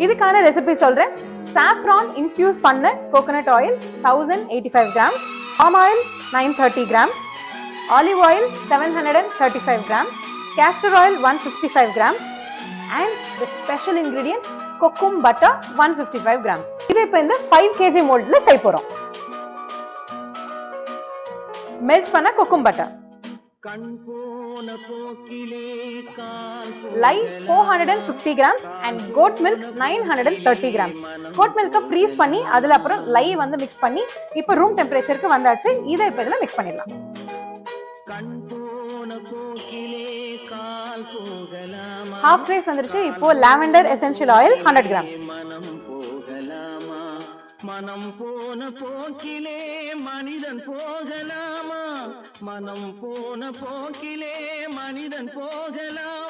இதுக்கான ரெசிபி சொல்றேன். saffron infused பண்ண coconut oil 1085 grams, palm oil 930 grams, olive oil 735 grams, castor oil 155 grams, and the special ingredient cocoa butter 155 grams. இதை இப்போ இந்த 5 kg moldல செய்ய போறோம். மெல்ட் பண்ண cocoa butter. Lye 450 grams and goat milk 930 grams. goat milk freeze பண்ணி அதுல அப்புறம் lye வந்து mix பண்ணி இப்போ room temperature-க்கு வந்தாச்சு. இதை இப்போ இதல mix பண்ணிடலாம். half price வந்துருச்சு. இப்போ lavender essential oil 100 grams. மனம் போன போக்கிலே மனிதன் போகலாமா, மனம் போன போக்கிலே மனிதன் போகலாமா.